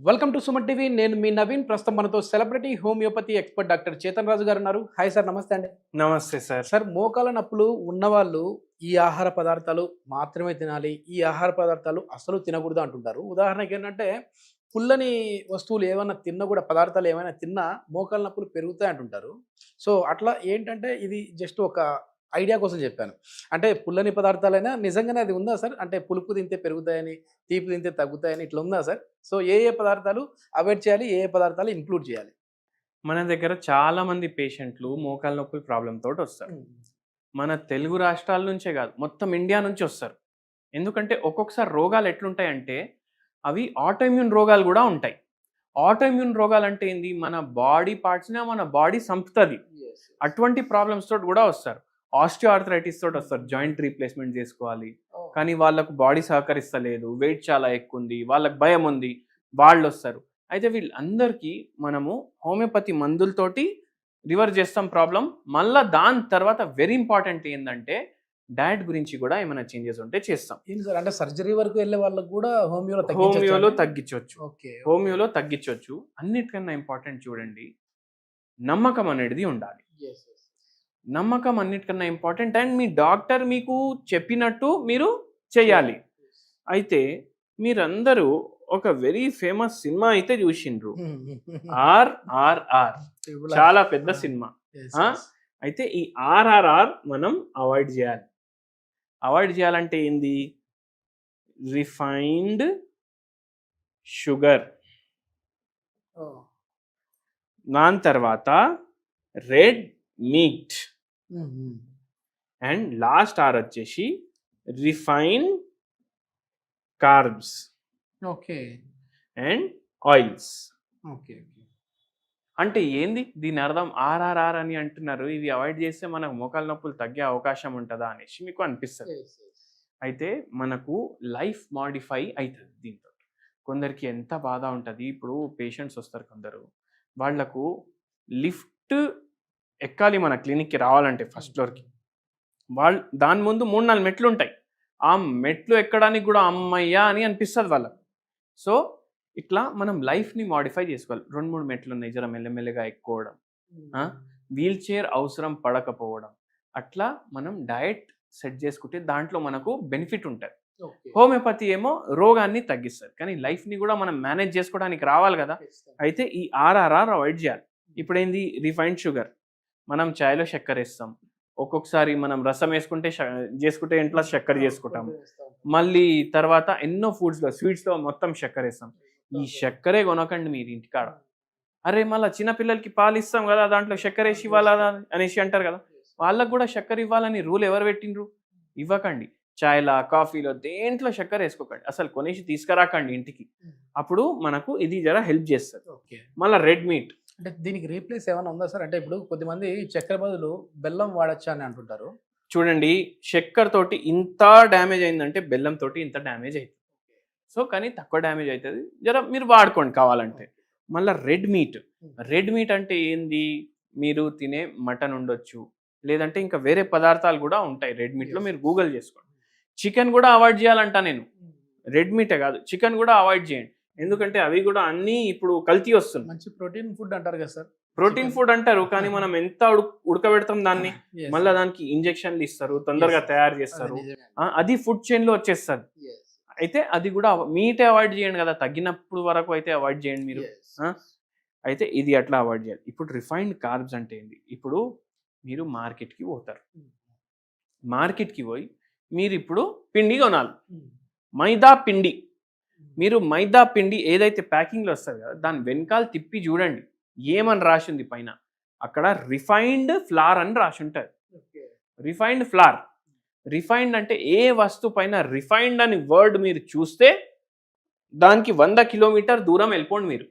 Welcome to Suman TV. నేను మీ నవీన్. ప్రస్తుతం మనతో celebrity homeopathy expert doctor Chetan Raju garu ఉన్నారు. హాయ్ సార్, నమస్తే అండి. నమస్తే సార్. సార్, మోకాల నొప్పులు ఉన్నవాళ్ళు ఈ ఆహార పదార్థాలు మాత్రమే తినాలి, ఈ ఆహార పదార్థాలు అసలు తినకూడదు అంటుంటారు. ఉదాహరణకి ఏంటంటే పుల్లని వస్తువులు ఏమైనా తిన్నా కూడా, పదార్థాలు ఏమైనా తిన్నా మోకాల నొప్పులు పెరుగుతాయి అంటుంటారు. సో అట్లా ఏంటంటే ఇది జస్ట్ ఒక ఐడియా కోసం చెప్పాను. అంటే పుల్లని పదార్థాలైనా నిజంగానే అది ఉందా సార్? అంటే పులుపు తింటే పెరుగుతాయని, తీపి తింటే తగ్గుతాయని ఇట్లా ఉందా సార్? సో ఏ పదార్థాలు అవాయిడ్ చేయాలి, ఏ పదార్థాలు ఇంక్లూడ్ చేయాలి? మన దగ్గర చాలా మంది పేషెంట్లు మోకాళ్ళ నొప్పుల ప్రాబ్లమ్ తోటి వస్తారు. మన తెలుగు రాష్ట్రాల నుంచే కాదు, మొత్తం ఇండియా నుంచి వస్తారు. ఎందుకంటే ఒక్కొక్కసారి రోగాలు ఎట్లుంటాయంటే అవి ఆటోఇమ్యూన్ రోగాలు కూడా ఉంటాయి. ఆటోఇమ్యూన్ రోగాలు అంటే ఏంది? మన బాడీ పార్ట్స్నే మన బాడీ సంపుతుంది. అటువంటి ప్రాబ్లమ్స్ తోటి కూడా వస్తారు. ఆస్టియో ఆర్థరైటిస్ తోటి వస్తారు. జాయింట్ రీప్లేస్మెంట్ చేసుకోవాలి, కానీ వాళ్ళకు బాడీ సహకరిస్తలేదు, వెయిట్ చాలా ఎక్కువ ఉంది, వాళ్ళకి భయం ఉంది, వాళ్ళు వస్తారు. అయితే వీళ్ళందరికీ మనము హోమియోపతి మందులతోటి రివర్స్ చేస్తాం ప్రాబ్లం. మళ్ళీ దాని తర్వాత వెరీ ఇంపార్టెంట్ ఏంటంటే డయట్ గురించి కూడా ఏమైనా చేంజెస్ ఉంటే చేస్తాం. ఏంటి సార్, అంటే సర్జరీ వరకు వెళ్ళే వాళ్ళకు కూడా హోమియోలో తగ్గించవచ్చు. హోమియోలో తగ్గించవచ్చు. అన్నిటికన్నా ఇంపార్టెంట్ చూడండి, నమ్మకం అనేది ఉండాలి. నమ్మకం అన్నిటికన్నా ఇంపార్టెంట్. అండ్ మీ డాక్టర్ మీకు చెప్పినట్టు మీరు చేయాలి. అయితే మీరందరూ ఒక వెరీ ఫేమస్ సినిమా అయితే చూసిండ్రు, RRR. చాలా పెద్ద సినిమా. అయితే ఈ RRR మనం అవాయిడ్ చేయాలి. అవాయిడ్ చేయాలంటే ఏంది? రిఫైన్డ్ షుగర్, దాని తర్వాత red meat, and last are వచ్చేసి రిఫైన్ కార్బ్స్ అండ్ ఆయిల్స్. అంటే ఏంది దీని అర్థం? RRR అని అంటున్నారు, ఇవి అవాయిడ్ చేస్తే మనకు మోకాల నొప్పులు తగ్గే అవకాశం ఉంటుందా అనేసి మీకు అనిపిస్తుంది. అయితే మనకు లైఫ్ మాడిఫై అవుతుంది దీంతో. కొందరికి ఎంత బాధ ఉంటుంది. ఇప్పుడు పేషెంట్స్ వస్తారు కొందరు, వాళ్లకు లిఫ్ట్ ఎక్కాలి మన క్లినిక్కి రావాలంటే ఫస్ట్ ఫ్లోర్కి. వాళ్ళు దాని ముందు 3-4 మెట్లు ఉంటాయి. ఆ మెట్లు ఎక్కడానికి కూడా అమ్మయ్యా అని అనిపిస్తుంది వాళ్ళకు. సో ఇట్లా మనం లైఫ్ని మాడిఫై చేసుకోవాలి. 2-3 మెట్లు ఉన్నాయి, జర మెల్లమెల్లగా ఎక్కువడం, వీల్ చైర్ అవసరం పడకపోవడం, అట్లా మనం డయట్ సెట్ చేసుకుంటే దాంట్లో మనకు బెనిఫిట్ ఉంటుంది. హోమియోపతి ఏమో రోగాన్ని తగ్గిస్తుంది, కానీ లైఫ్ని కూడా మనం మేనేజ్ చేసుకోవడానికి రావాలి కదా. అయితే ఈ RRR అవాయిడ్ చేయాలి. ఇప్పుడు ఏంది? Refined sugar. మనం చాయ్లో చక్కెర వేస్తాం, ఒక్కొక్కసారి మనం రసం చేసుకుంటే ఇంట్లో చక్కెర చేసుకుంటాం, మళ్ళీ తర్వాత ఎన్నో ఫుడ్స్లో స్వీట్స్లో మొత్తం చక్కెర వేస్తాం. ఈ చక్కెరే కొనకండి మీరు ఇంటికాడ. అరే మళ్ళీ చిన్నపిల్లలకి పాలు ఇస్తాం కదా, దాంట్లో చక్కెర వేసి ఇవ్వాలా అనేసి అంటారు కదా. వాళ్ళకు కూడా చక్కెర ఇవ్వాలని రూల్ ఎవరు పెట్టిండ్రు? ఇవ్వకండి. చాయ్లా, కాఫీలో దేంట్లో చక్కెర వేసుకోకండి, అసలు కొనేసి తీసుకురాకండి ఇంటికి. అప్పుడు మనకు ఇది జర హెల్ప్ చేస్తుంది. మళ్ళీ రెడ్ మీట్. అంటే దీనికి రీప్లేస్ ఏమైనా ఉందా సార్? అంటే ఇప్పుడు కొద్దిమంది చక్కెర బదులు బెల్లం వాడచ్చా అని అంటుంటారు. చూడండి, చక్కెర తోటి ఇంత డ్యామేజ్ అయిందంటే బెల్లం తోటి ఇంత డ్యామేజ్ అవుతుంది. సో కానీ తక్కువ డ్యామేజ్ అవుతుంది, జర మీరు వాడుకోండి కావాలంటే. మళ్ళీ రెడ్ మీట్. రెడ్ మీట్ అంటే ఏంది? మీరు తినే మటన్ ఉండొచ్చు, లేదంటే ఇంకా వేరే పదార్థాలు కూడా ఉంటాయి రెడ్ మీట్లో, మీరు గూగుల్ చేసుకోండి. చికెన్ కూడా అవాయిడ్ చేయాలంట నేను. రెడ్ మీటే కాదు, చికెన్ కూడా అవాయిడ్ చేయండి. ఎందుకంటే అవి కూడా అన్నీ ఇప్పుడు కల్తీ వస్తుంది. మంచి ప్రోటీన్ ఫుడ్ అంటారు కదా సార్. ప్రోటీన్ ఫుడ్ అంటారు, కానీ మనం ఎంత ఉడకబెడతాం దాన్ని, మళ్ళీ దానికి ఇంజెక్షన్లు ఇస్తారు, తొందరగా తయారు చేస్తారు, అది ఫుడ్ చైన్ లో వచ్చేస్తుంది. అయితే అది కూడా మీటే అవాయిడ్ చేయండి కదా, తగ్గినప్పుడు వరకు అయితే అవాయిడ్ చేయండి మీరు. అయితే ఇది అట్లా అవాయిడ్ చేయాలి. ఇప్పుడు రిఫైన్డ్ కార్బ్స్ అంటే ఏంటి? ఇప్పుడు మీరు మార్కెట్కి పోతారు, మార్కెట్కి పోయి మీరు ఇప్పుడు పిండి కొనాలి, మైదా పిండి. మీరు మైదా పిండి ఏదైతే ప్యాకింగ్లో వస్తుంది కదా, దాని వెనకాల తిప్పి చూడండి ఏమని రాసి ఉంది పైన. అక్కడ రిఫైన్డ్ ఫ్లార్ అని రాసి ఉంటుంది. Refined flower. రిఫైన్డ్ అంటే ఏ వస్తువు పైన రిఫైన్డ్ అని వర్డ్ మీరు చూస్తే దానికి 100 కిలోమీటర్ దూరం వెళ్ళిపోండి మీరు.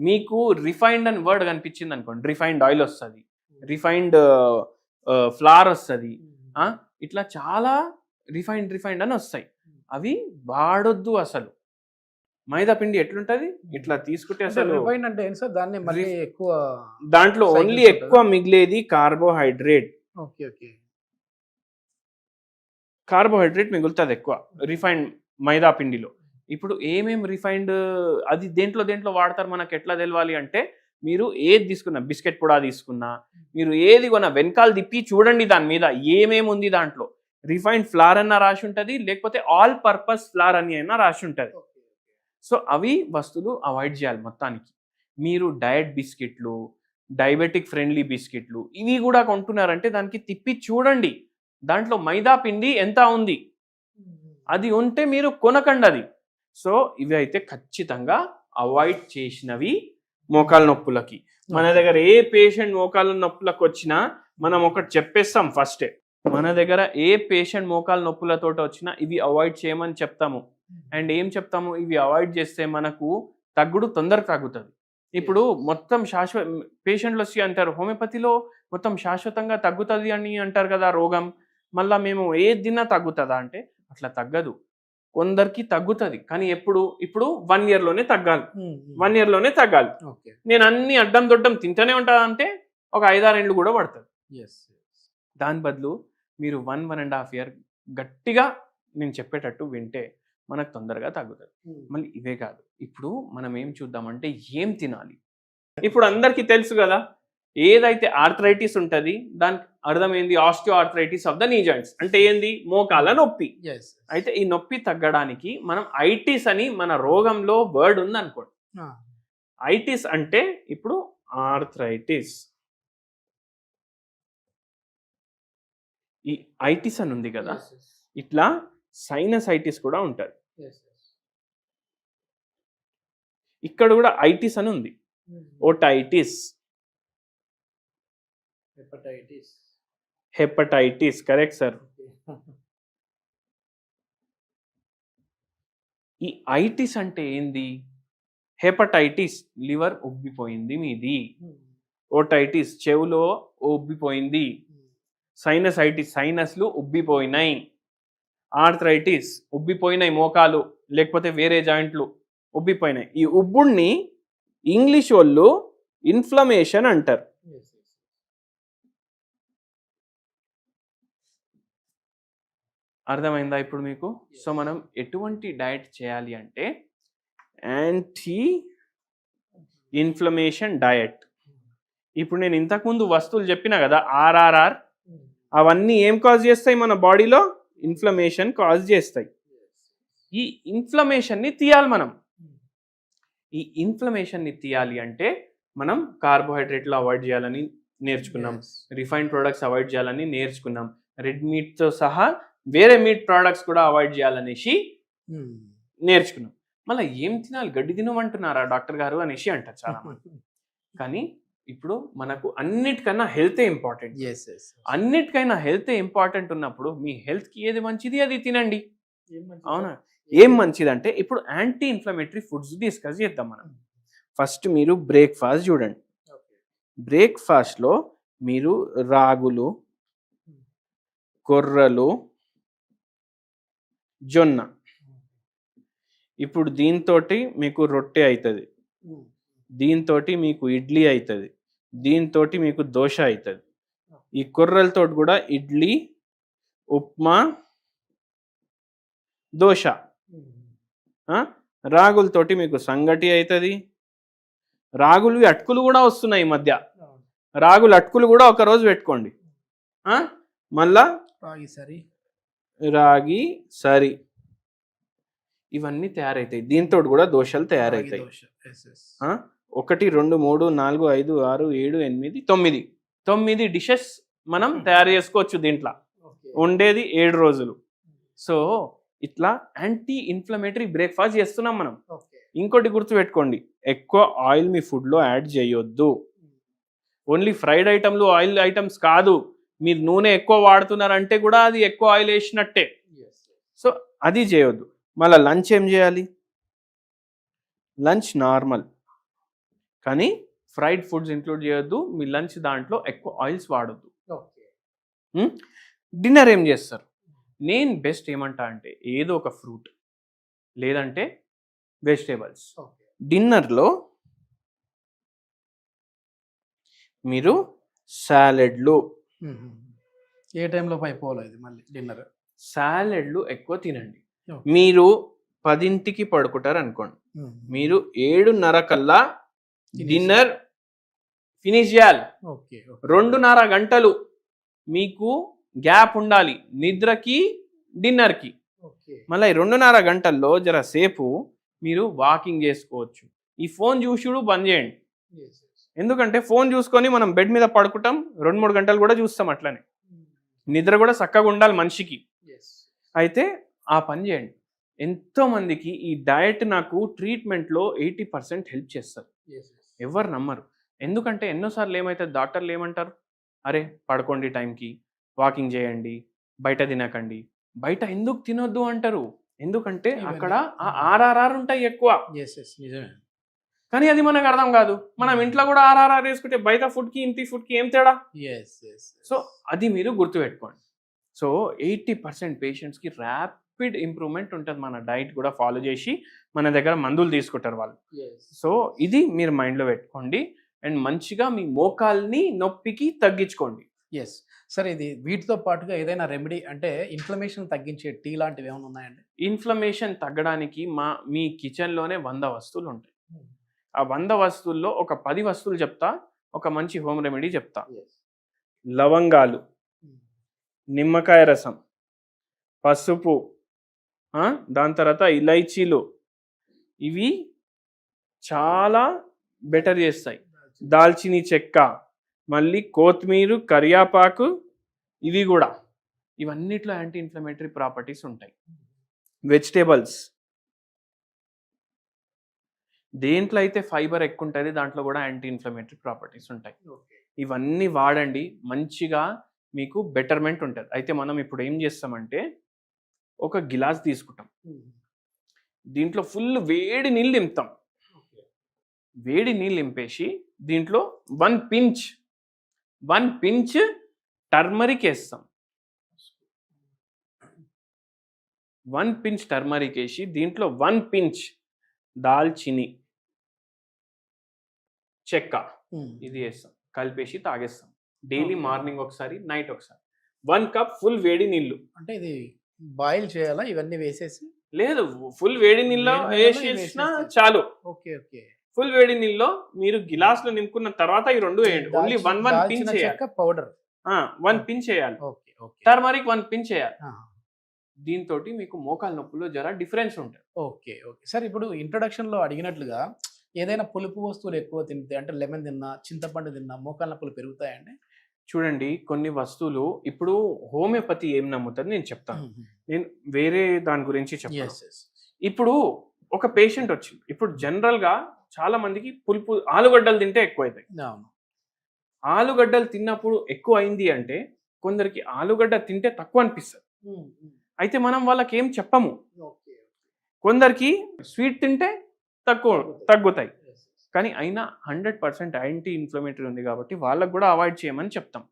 మీకు రిఫైన్డ్ అని వర్డ్ కనిపించింది అనుకోండి, రిఫైన్డ్ ఆయిల్ వస్తుంది, రిఫైన్డ్ ఫ్లార్ వస్తుంది, ఇట్లా చాలా రిఫైన్డ్ అని వస్తాయి. అవి వాడొద్దు అసలు. మైదా పిండి ఎట్లుంటది? ఇట్లా తీసుకుంటే అసలు అంటే దాన్ని మళ్ళీ ఎక్కువ దాంట్లో ఓన్లీ ఎక్కువ మిగిలేది కార్బోహైడ్రేట్. కార్బోహైడ్రేట్ మిగులుతుంది ఎక్కువ రిఫైన్డ్ మైదా పిండిలో. ఇప్పుడు ఏమేమి రిఫైన్డ్ అది దేంట్లో వాడతారు మనకు ఎట్లా తెలవాలి అంటే, మీరు ఏది తీసుకున్నా, బిస్కెట్ పొడా తీసుకున్నా, మీరు ఏది కొన్నా వెనకాల తిప్పి చూడండి దాని మీద ఏమేమి ఉంది దాంట్లో. రిఫైన్డ్ ఫ్లార్ అన్న రాసి ఉంటుంది, లేకపోతే ఆల్ పర్పస్ ఫ్లార్ అని అయినా రాసి ఉంటుంది. సో అవి వస్తువులు అవాయిడ్ చేయాలి మొత్తానికి. మీరు డయట్ బిస్కెట్లు, డయాబెటిక్ ఫ్రెండ్లీ బిస్కెట్లు ఇవి కూడా కొంటున్నారంటే దానికి తిప్పి చూడండి దాంట్లో మైదా పిండి ఎంత ఉంది. అది ఉంటే మీరు కొనకండి అది. సో ఇవి అయితే ఖచ్చితంగా అవాయిడ్ చేసినవి మోకాళ్ళ నొప్పులకి. మన దగ్గర ఏ పేషెంట్ మోకాళ్ళ నొప్పులకు వచ్చినా మనం ఒకటి చెప్పేస్తాం ఫస్టే. మన దగ్గర ఏ పేషెంట్ మోకాళ్ళ నొప్పులతో వచ్చినా ఇవి అవాయిడ్ చేయమని చెప్తాము. అండ్ ఏం చెప్తాము, ఇవి అవాయిడ్ చేస్తే మనకు తగ్గుడు తొందరగా తగ్గుతుంది. ఇప్పుడు మొత్తం పేషెంట్లు వచ్చి అంటారు హోమియోపతిలో మొత్తం శాశ్వతంగా తగ్గుతుంది అని అంటారు కదా రోగం, మళ్ళీ మేము ఏది తిన్నా తగ్గుతుందా అంటే అట్లా తగ్గదు. కొందరికి తగ్గుతుంది కానీ ఇప్పుడు 1 yearలోనే తగ్గాలి. 1 yearలోనే తగ్గాలి. నేను అన్ని అడ్డం దొడ్డం తింటూనే ఉంటా అంటే ఒక 5-6 ఏళ్ళు కూడా పడుతుంది. దాని బదులు మీరు 1-1.5 year గట్టిగా నేను చెప్పేటట్టు వింటే మనకు తొందరగా తగ్గుతుంది. మళ్ళీ ఇవే కాదు, ఇప్పుడు మనం ఏం చూద్దామంటే ఏం తినాలి. ఇప్పుడు అందరికీ తెలుసు కదా, ఏదైతే ఆర్థరైటిస్ ఉంటుంది దానికి అర్థమైంది ఆస్టియో ఆర్థరైటిస్ ఆఫ్ ద నీ జాయింట్స్ అంటే ఏంది, మోకాళ్ళ నొప్పి. అయితే ఈ నొప్పి తగ్గడానికి మనం ఐటిస్ అని మన రోగంలో వర్డ్ ఉంది అనుకోండి. ఐటిస్ అంటే ఇప్పుడు ఆర్థరైటిస్. ఈ ఐటిస్ అని ఉంది కదా, ఇట్లా సైనసైటిస్ కూడా ఉంటుంది. ఇక్కడ కూడా ఐటిస్ అని ఉంది, ఓటైటిస్, హెపటైటిస్. Correct sir. ఈ ఐటిస్ అంటే ఏంది, హెపటైటిస్ లివర్ ఉబ్బిపోయింది మీది, ఓటైటిస్ చెవులో ఉబ్బిపోయింది, సైనసైటిస్ సైనస్లు ఉబ్బిపోయినాయి, ఆర్థరైటిస్ ఉబ్బిపోయినాయి మోకాలు లేకపోతే వేరే జాయింట్లు ఉబ్బిపోయినాయి. ఈ ఉబ్బుడిని ఇంగ్లీష్ వాళ్ళు ఇన్ఫ్లమేషన్ అంటారు. అర్థమైందా ఇప్పుడు మీకు? సో మనం ఎటువంటి డయట్ చేయాలి అంటే యాంటీ ఇన్ఫ్లమేషన్ డయట్. ఇప్పుడు నేను ఇంతకుముందు వస్తువులు చెప్పినా కదా, ఆర్ఆర్ఆర్, అవన్నీ ఏం కాజ్ చేస్తాయి మన బాడీలో, ఇన్ఫ్లమేషన్ కాజ్ చేస్తాయి. ఈ ఇన్ఫ్లమేషన్ని తీయాలి మనం. ఈ ఇన్ఫ్లమేషన్ని తీయాలి అంటే మనం కార్బోహైడ్రేట్లు అవాయిడ్ చేయాలని నేర్చుకున్నాం, రిఫైన్డ్ ప్రొడక్ట్స్ అవాయిడ్ చేయాలని నేర్చుకున్నాం, రెడ్ మీట్తో సహా వేరే మీట్ ప్రోడక్ట్స్ కూడా అవాయిడ్ చేయాలనేసి నేర్చుకున్నాం. మళ్ళీ ఏం తినాలి, గడ్డి తినమంటున్నారా డాక్టర్ గారు అనేసి అంటారు చాలా మంది. కానీ ఇప్పుడు మనకు అన్నిటికన్నా హెల్తే ఇంపార్టెంట్. అన్నిటికైనా హెల్తే ఇంపార్టెంట్ ఉన్నప్పుడు మీ హెల్త్కి ఏది మంచిది అది తినండి. అవునా? ఏం మంచిది అంటే ఇప్పుడు యాంటీ ఇన్ఫ్లమేటరీ ఫుడ్స్ డిస్కస్ చేద్దాం మనం. ఫస్ట్ మీరు బ్రేక్ఫాస్ట్ చూడండి. బ్రేక్ఫాస్ట్లో మీరు రాగులు, కొర్రలు, జొన్న, ఇప్పుడు దీంతో మీకు రొట్టె అవుతుంది, దీంతో మీకు ఇడ్లీ అవుతుంది, దీంతో మీకు దోశ అవుతుంది. ఈ కొర్రలతో కూడా ఇడ్లీ, ఉప్మా, దోశ. రాగులతోటి మీకు సంగటి అవుతుంది. రాగులు అటుకులు కూడా వస్తున్నాయి ఈ మధ్య, రాగులు అటుకులు కూడా ఒకరోజు పెట్టుకోండి. మళ్ళా రాగి సరి ఇవన్నీ తయారవుతాయి. దీంతో కూడా దోశలు తయారవుతాయి. 1, 2, 3, 4, 5, 6, 7, 8, 9 డిషెస్ మనం తయారు చేసుకోవచ్చు. దీంట్లో ఉండేది 7 రోజులు. సో ఇట్లా యాంటీ ఇన్ఫ్లమేటరీ బ్రేక్ఫాస్ట్ చేస్తున్నాం మనం. ఇంకోటి గుర్తుపెట్టుకోండి, ఎక్కువ ఆయిల్ మీ ఫుడ్లో యాడ్ చేయొద్దు. ఓన్లీ ఫ్రైడ్ ఐటమ్లు ఆయిల్ ఐటమ్స్ కాదు, మీరు నూనె ఎక్కువ వాడుతున్నారంటే కూడా అది ఎక్కువ ఆయిల్ వేసినట్టే. సో అది చేయొద్దు. మళ్ళీ లంచ్ ఏం చేయాలి, లంచ్ నార్మల్ కానీ ఫ్రైడ్ ఫుడ్స్ ఇంక్లూడ్ చేయొద్దు. మీ లంచ్ దాంట్లో ఎక్కువ ఆయిల్స్ వాడొద్దు. డిన్నర్ ఏం చేస్తారు, నేను బెస్ట్ ఏమంటా అంటే ఏదో ఒక ఫ్రూట్ లేదంటే వెజిటేబుల్స్. డిన్నర్లో మీరు సాలెడ్లు, ఏ టైంలో అయిపోవాలి మళ్ళీ డిన్నర్, సాలెడ్లు ఎక్కువ తినండి. మీరు 10కి పడుకుంటారు అనుకోండి, మీరు 7:30 కల్లా డిన్నర్ ఫినిష్ చేయాలి. 2:30 గంటలు మీకు గ్యాప్ ఉండాలి నిద్రకి డిన్నర్కి. మళ్ళీ 2:30 గంటల్లో జర సేపు మీరు వాకింగ్ చేసుకోవచ్చు. ఈ ఫోన్ చూసుడు బంద్ చేయండి. ఎందుకంటే ఫోన్ చూసుకొని మనం బెడ్ మీద పడుకుంటాం, 2-3 గంటలు కూడా చూస్తాం. అట్లనే నిద్ర కూడా చక్కగా ఉండాలి మనిషికి. అయితే ఆ పని చేయండి. ఎంతో మందికి ఈ డయట్ నాకు ట్రీట్మెంట్లో 80% హెల్ప్ చేస్తారు. ఎవరు నమ్మరు. ఎందుకంటే ఎన్నోసార్లు ఏమవుతుంది, డాక్టర్లు ఏమంటారు, అరే పడుకోండి టైంకి, వాకింగ్ చేయండి, బయట తినకండి. బయట ఎందుకు తినొద్దు అంటారు, ఎందుకంటే అక్కడ ఆ ఆర్ఆర్ఆర్ ఉంటాయి ఎక్కువ. నిజమే. కానీ అది మనకు అర్థం కాదు. మనం ఇంట్లో కూడా ఆర్ఆర్ఆర్ వేసుకుంటే బయట ఫుడ్కి ఇంటి ఫుడ్కి ఏం తేడా? సో అది మీరు గుర్తుపెట్టుకోండి. సో 80% పేషెంట్స్కి ర్యాపిడ్ ఇంప్రూవ్మెంట్ ఉంటుంది మన డైట్ కూడా ఫాలో చేసి. మన దగ్గర మందులు తీసుకుంటారు వాళ్ళు. సో ఇది మీరు మైండ్లో పెట్టుకోండి. అండ్ మంచిగా మీ మోకాల్ని నొప్పికి తగ్గించుకోండి. ఎస్ సార్, ఇది వీటితో పాటుగా ఏదైనా రెమెడీ అంటే ఇన్ఫ్లమేషన్ తగ్గించే టీ లాంటివి ఏమైనా ఉన్నాయండి? ఇన్ఫ్లమేషన్ తగ్గడానికి మీ కిచెన్లోనే 100 వస్తువులు ఉంటాయి. ఆ 100 వస్తువుల్లో ఒక 10 వస్తువులు చెప్తా, ఒక మంచి హోమ్ రెమెడీ చెప్తా. లవంగాలు, నిమ్మకాయ రసం, పసుపు, దాని తర్వాత ఇలైచీలు, ఇవి చాలా బెటర్ చేస్తాయి. దాల్చిని చెక్క, మళ్ళీ కొత్తిమీర, కరియాపాకు, ఇవి కూడా, ఇవన్నిట్లో యాంటీ ఇన్ఫ్లమేటరీ ప్రాపర్టీస్ ఉంటాయి. వెజిటేబుల్స్, దేంట్లో అయితే ఫైబర్ ఎక్కువ ఉంటుంది దాంట్లో కూడా యాంటీ ఇన్ఫ్లమేటరీ ప్రాపర్టీస్ ఉంటాయి. ఇవన్నీ వాడండి, మంచిగా మీకు బెటర్మెంట్ ఉంటుంది. అయితే మనం ఇప్పుడు ఏం చేస్తామంటే ఒక గిలాస్ తీసుకుంటాం, దీంట్లో ఫుల్ వేడి నీళ్ళు నింపుతాం. వేడి నీళ్ళు నింపేసి దీంట్లో 1 పించ్ టర్మరిక్ వేస్తాం. 1 పించ్ టర్మరిక్ వేసి దీంట్లో 1 పించ్ దాల్చిని చెక్క ఇది వేస్తాం, కలిపేసి తాగేస్తాం. డైలీ మార్నింగ్ ఒకసారి, నైట్ ఒకసారి. 1 కప్ ఫుల్ వేడి నీళ్ళు. అంటే ఇది బాయిల్ చేయాలా ఇవన్నీ వేసేసి? లేదు, ఫుల్ వేడి నీళ్ళలో వేసేసినా చాలు. ఫుల్ వేడి నీళ్ళలో మీరు గిలాస్ లో నింపుకున్న తర్వాత ఈ 2 వేయండి. ఓన్లీ 1 పించ్ చేయాలి. పౌడర్ 1 పించ్ చేయాలి. టర్మరిక్ 1 పించ్ చేయాలి. దీంతో మీకు మోకాలు నొప్పులో జర డిఫరెన్స్ ఉంటుంది. ఓకే సార్, ఇప్పుడు ఇంట్రొడక్షన్ లో అడిగినట్లుగా ఏదైనా పులుపు వస్తువులు ఎక్కువ తింటే, అంటే లెమన్ తిన్నా, చింతపండు తిన్నా మోకాలు నొప్పులు పెరుగుతాయండి? చూడండి, కొన్ని వస్తువులు ఇప్పుడు హోమియోపతి ఏం నమ్ముతుంది నేను చెప్తాను. నేను వేరే దాని గురించి చెప్తాను. ఇప్పుడు ఒక పేషెంట్ వచ్చింది, ఇప్పుడు జనరల్ గా చాలా మందికి పులుపు ఆలుగడ్డలు తింటే ఎక్కువ అవుతాయి. ఆలుగడ్డలు తిన్నప్పుడు ఎక్కువ అయింది అంటే కొందరికి ఆలుగడ్డ తింటే తక్కువ అనిపిస్తుంది. అయితే మనం వాళ్ళకి ఏం చెప్పము. కొందరికి స్వీట్ తింటే తగ్గుతాయి, కానీ అయినా 100% యాంటీ ఇన్ఫ్లమేటరీ ఉంది కాబట్టి వాళ్ళకు కూడా అవాయిడ్ చేయమని చెప్తాం.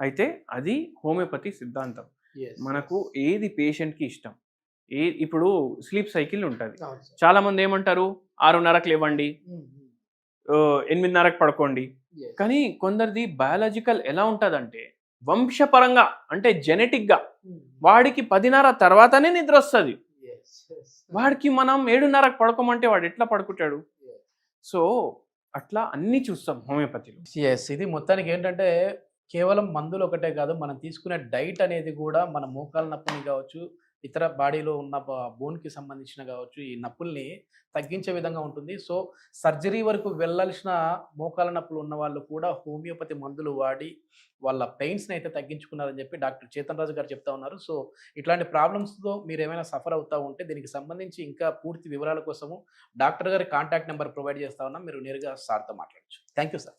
అయితే అది హోమియోపతి సిద్ధాంతం. మనకు ఏది పేషెంట్కి ఇష్టం. ఇప్పుడు స్లీప్ సైకిల్ ఉంటుంది. చాలా మంది ఏమంటారు, 6:30కి లేవండి, 8:30కి పడుకోండి. కానీ కొందరిది బయాలజికల్ ఎలా ఉంటుందంటే వంశపరంగా, అంటే జెనెటిక్ గా వాడికి 10:30 తర్వాతనే నిద్ర వస్తుంది. వాడికి మనం 7:30కి పడుకోమంటే వాడు ఎట్లా పడుకుంటాడు? సో అట్లా అన్ని చూస్తాం హోమియోపతిలో. ఇది మొత్తానికి ఏంటంటే కేవలం మందులు ఒకటే కాదు, మనం తీసుకునే డైట్ అనేది కూడా మన మోకాల నొప్పిని కావచ్చు, ఇతర బాడీలో ఉన్న బోన్కి సంబంధించిన కావచ్చు, ఈ నొప్పుల్ని తగ్గించే విధంగా ఉంటుంది. సో సర్జరీ వరకు వెళ్ళాల్సిన మోకాల నొప్పులు ఉన్న వాళ్ళు కూడా హోమియోపతి మందులు వాడి వాళ్ళ పెయిన్స్ని అయితే తగ్గించుకున్నారని చెప్పి డాక్టర్ చేతన్ రాజు గారు చెప్తా ఉన్నారు. సో ఇట్లాంటి ప్రాబ్లమ్స్తో మీరు ఏమైనా సఫర్ అవుతూ ఉంటే దీనికి సంబంధించి ఇంకా పూర్తి వివరాల కోసము డాక్టర్ గారి కాంటాక్ట్ నెంబర్ ప్రొవైడ్ చేస్తా ఉన్నాం, మీరు నేరుగా సార్తో మాట్లాడచ్చు. Thank you sir.